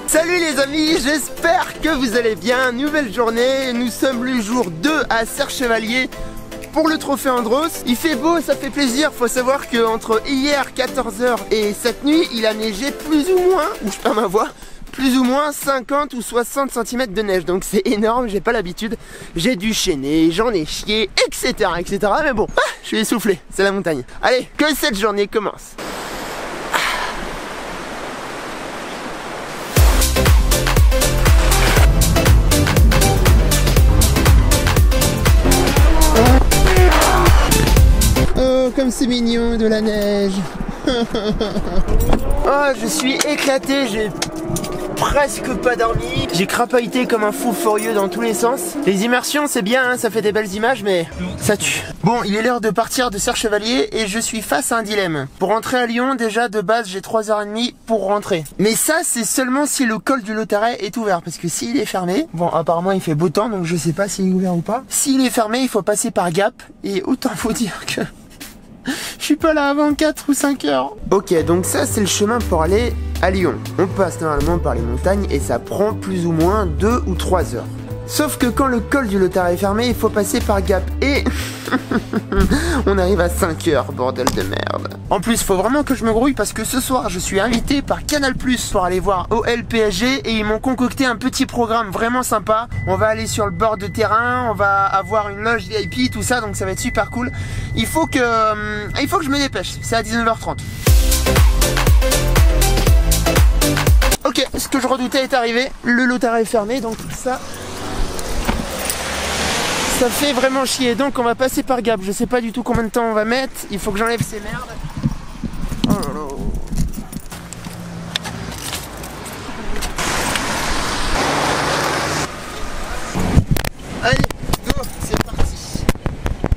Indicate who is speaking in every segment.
Speaker 1: Salut les amis, j'espère que vous allez bien. Nouvelle journée, nous sommes le jour 2 à Serre-Chevalier pour le trophée Andros. Il fait beau, ça fait plaisir. Faut savoir que entre hier 14h et cette nuit, il a neigé plus ou moins, ou je perds ma voix, plus ou moins 50 ou 60 cm de neige. Donc c'est énorme, j'ai pas l'habitude. J'ai dû chaîner, j'en ai chié, etc. Mais bon, je suis essoufflé, c'est la montagne. Allez, que cette journée commence. Oh, comme c'est mignon de la neige. Oh, je suis éclaté, j'ai presque pas dormi. J'ai crapahuté comme un fou furieux dans tous les sens. Les immersions c'est bien, hein, ça fait des belles images, mais ça tue. Bon, il est l'heure de partir de Serre-Chevalier et je suis face à un dilemme. Pour rentrer à Lyon, déjà de base j'ai 3h30 pour rentrer. Mais ça c'est seulement si le col du Lautaret est ouvert, parce que s'il est fermé, bon apparemment il fait beau temps donc je sais pas s'il est ouvert ou pas. S'il est fermé il faut passer par Gap et autant vous dire que je suis pas là avant 4 ou 5 heures. Ok, donc ça c'est le chemin pour aller à Lyon. On passe normalement par les montagnes et ça prend plus ou moins 2 ou 3 heures. Sauf que quand le col du Lautaret est fermé, il faut passer par Gap et on arrive à 5 heures, bordel de merde. En plus, faut vraiment que je me grouille parce que ce soir, je suis invité par Canal+ pour aller voir OL PSG et ils m'ont concocté un petit programme vraiment sympa. On va aller sur le bord de terrain, on va avoir une loge VIP, tout ça, donc ça va être super cool. Il faut que je me dépêche, c'est à 19h30. Ok, ce que je redoutais est arrivé, le Lautaret est fermé, donc ça fait vraiment chier. Donc on va passer par Gap, je sais pas du tout combien de temps on va mettre, il faut que j'enlève ces merdes. Oh là là. Allez, go, c'est parti.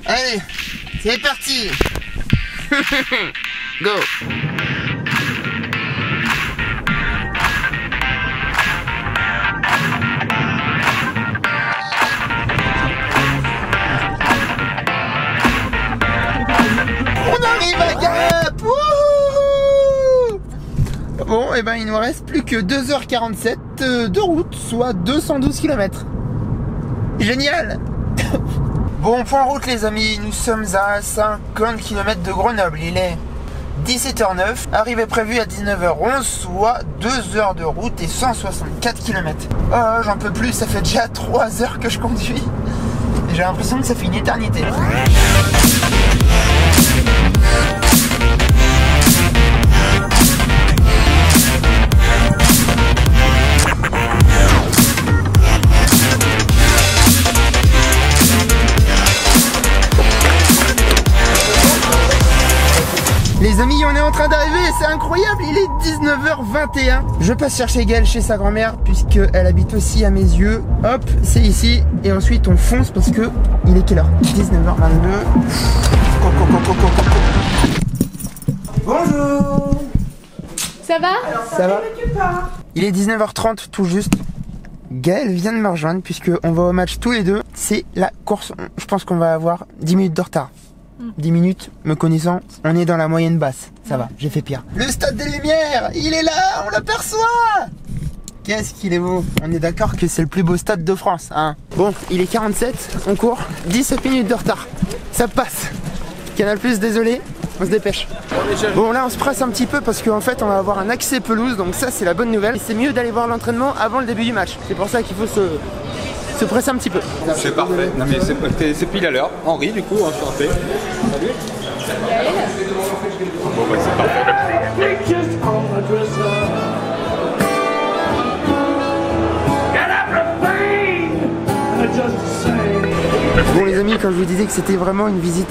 Speaker 1: Allez, c'est parti. Go. Bon, et ben il nous reste plus que 2h47 de route, soit 212 km. Génial. Bon, point route les amis, nous sommes à 50 km de Grenoble, il est 17h09, arrivée prévue à 19h11, soit 2 heures de route et 164 km. Oh, j'en peux plus, ça fait déjà 3 heures que je conduis. J'ai l'impression que ça fait une éternité. Les amis, on est en train d'arriver, c'est incroyable, il est 19h21. Je passe chercher Gaëlle chez sa grand-mère, puisqu'elle habite aussi à mes yeux. Hop, c'est ici, et ensuite on fonce parce que il est quelle heure? 19h22. Bonjour.
Speaker 2: Ça va?
Speaker 1: Ça va? Il est 19h30 tout juste. Gaëlle vient de me rejoindre, puisqu'on va au match tous les deux. C'est la course, je pense qu'on va avoir 10 minutes de retard. 10 minutes, me connaissant, on est dans la moyenne basse. Ça va, j'ai fait pire. Le stade des Lumières, il est là, on l'aperçoit. Qu'est-ce qu'il est beau. On est d'accord que c'est le plus beau stade de France, hein. Bon, il est 47, on court, 17 minutes de retard. Ça passe. Canal+, désolé, on se dépêche. Bon, là on se presse un petit peu parce qu'en fait on va avoir un accès pelouse, donc ça c'est la bonne nouvelle. C'est mieux d'aller voir l'entraînement avant le début du match. C'est pour ça qu'il faut se presser un petit peu.
Speaker 3: C'est parfait. Non mais c'est pile à l'heure. Henri du coup, enchanté. Salut. Bon bah c'est parfait.
Speaker 1: Bon les amis, comme je vous disais que c'était vraiment une visite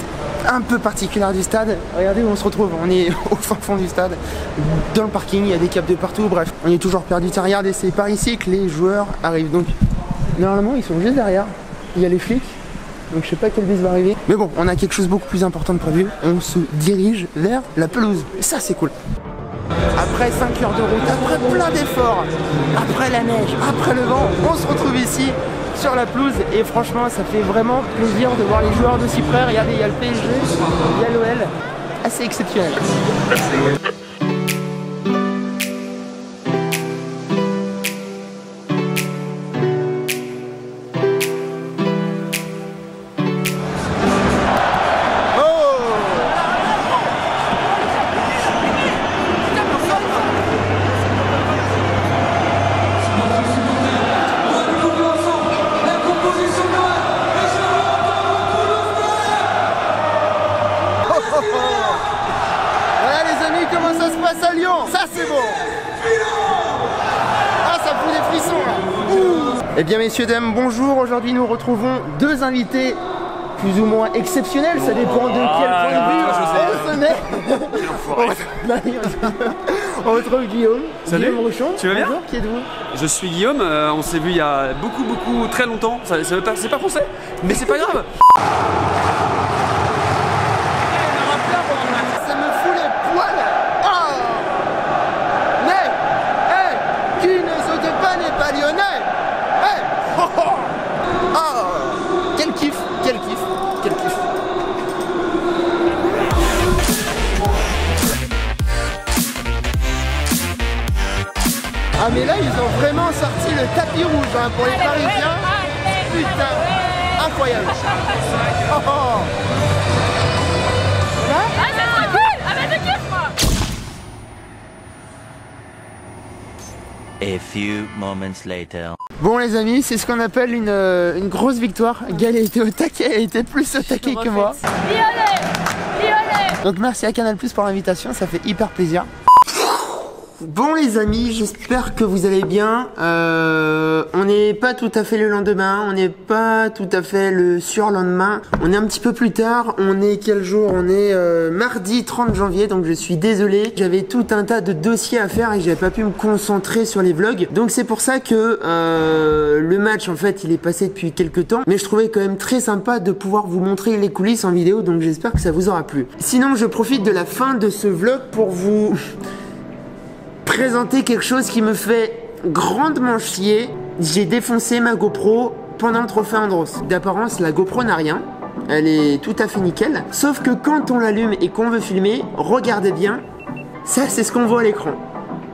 Speaker 1: un peu particulière du stade, regardez où on se retrouve, on est au fin fond du stade, dans le parking, il y a des câbles de partout, bref, on est toujours perdu. Tiens, regardez, c'est par ici que les joueurs arrivent, donc normalement ils sont juste derrière, il y a les flics, donc je sais pas quel bus va arriver, mais bon, on a quelque chose beaucoup plus important de prévu, on se dirige vers la pelouse, et ça c'est cool. Après 5 heures de route, après plein d'efforts, après la neige, après le vent, on se retrouve ici sur la pelouse et franchement ça fait vraiment plaisir de voir les joueurs de si près. Regardez, il y a le PSG, il y a l'OL, assez exceptionnel. Eh bien messieurs, dames, bonjour. Aujourd'hui nous retrouvons deux invités plus ou moins exceptionnels, ça dépend de quel point de vue on retrouve Guillaume.
Speaker 2: Salut.
Speaker 1: Guillaume Rochon.
Speaker 2: Tu vas bien?
Speaker 1: Bonjour, qui êtes-vous?
Speaker 2: Je suis Guillaume, on s'est vu il y a beaucoup très longtemps, c'est pas français, mais c'est pas grave.
Speaker 1: Ça me fout les poils. Oh mais, qui ne saute pas n'est pas lyonnais. Oh, oh. Oh, quel kiff, quel kiff, quel kiff. Ah mais là ils ont vraiment sorti le tapis rouge hein, pour les Parisiens. Putain, incroyable. Oh, oh.
Speaker 4: A few moments later.
Speaker 1: Bon les amis, c'est ce qu'on appelle une grosse victoire. Gaël a été au taquet, elle était plus au taquet que moi. Donc merci à Canal+ pour l'invitation, ça fait hyper plaisir. Bon les amis, j'espère que vous allez bien. On n'est pas tout à fait le lendemain, on n'est pas tout à fait le surlendemain. On est un petit peu plus tard, on est quel jour? On est mardi 30 janvier, donc je suis désolé. J'avais tout un tas de dossiers à faire et j'avais pas pu me concentrer sur les vlogs. Donc c'est pour ça que le match en fait il est passé depuis quelques temps. Mais je trouvais quand même très sympa de pouvoir vous montrer les coulisses en vidéo, donc j'espère que ça vous aura plu. Sinon je profite de la fin de ce vlog pour vous présenter quelque chose qui me fait grandement chier. J'ai défoncé ma GoPro pendant le trophée Andros. D'apparence, la GoPro n'a rien. Elle est tout à fait nickel. Sauf que quand on l'allume et qu'on veut filmer, regardez bien. Ça, c'est ce qu'on voit à l'écran.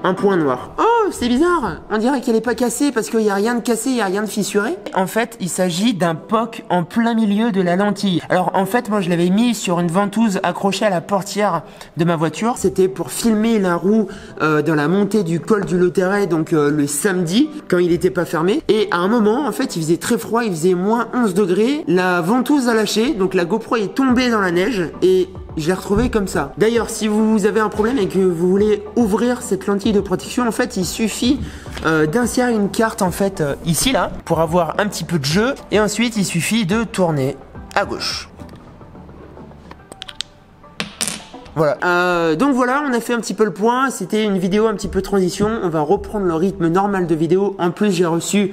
Speaker 1: Un point noir. Oh, c'est bizarre. On dirait qu'elle est pas cassée parce qu'il n'y a rien de cassé, il n'y a rien de fissuré. En fait, il s'agit d'un POC en plein milieu de la lentille. Alors, en fait, moi, je l'avais mis sur une ventouse accrochée à la portière de ma voiture. C'était pour filmer la roue dans la montée du col du Loteret, donc le samedi, quand il n'était pas fermé. Et à un moment, en fait, il faisait très froid, il faisait moins 11 degrés. La ventouse a lâché, donc la GoPro est tombée dans la neige et je l'ai retrouvé comme ça. D'ailleurs, si vous avez un problème et que vous voulez ouvrir cette lentille de protection, en fait, il suffit d'insérer une carte en fait ici là pour avoir un petit peu de jeu et ensuite il suffit de tourner à gauche. Voilà. Donc voilà, on a fait un petit peu le point. C'était une vidéo un petit peu transition. On va reprendre le rythme normal de vidéo. En plus, j'ai reçu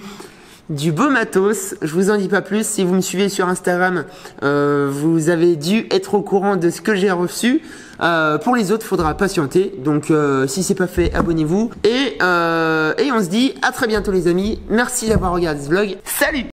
Speaker 1: du beau matos, je vous en dis pas plus. Si vous me suivez sur Instagram, vous avez dû être au courant de ce que j'ai reçu. Pour les autres, faudra patienter. Donc si c'est pas fait, abonnez-vous. Et on se dit à très bientôt les amis. Merci d'avoir regardé ce vlog. Salut!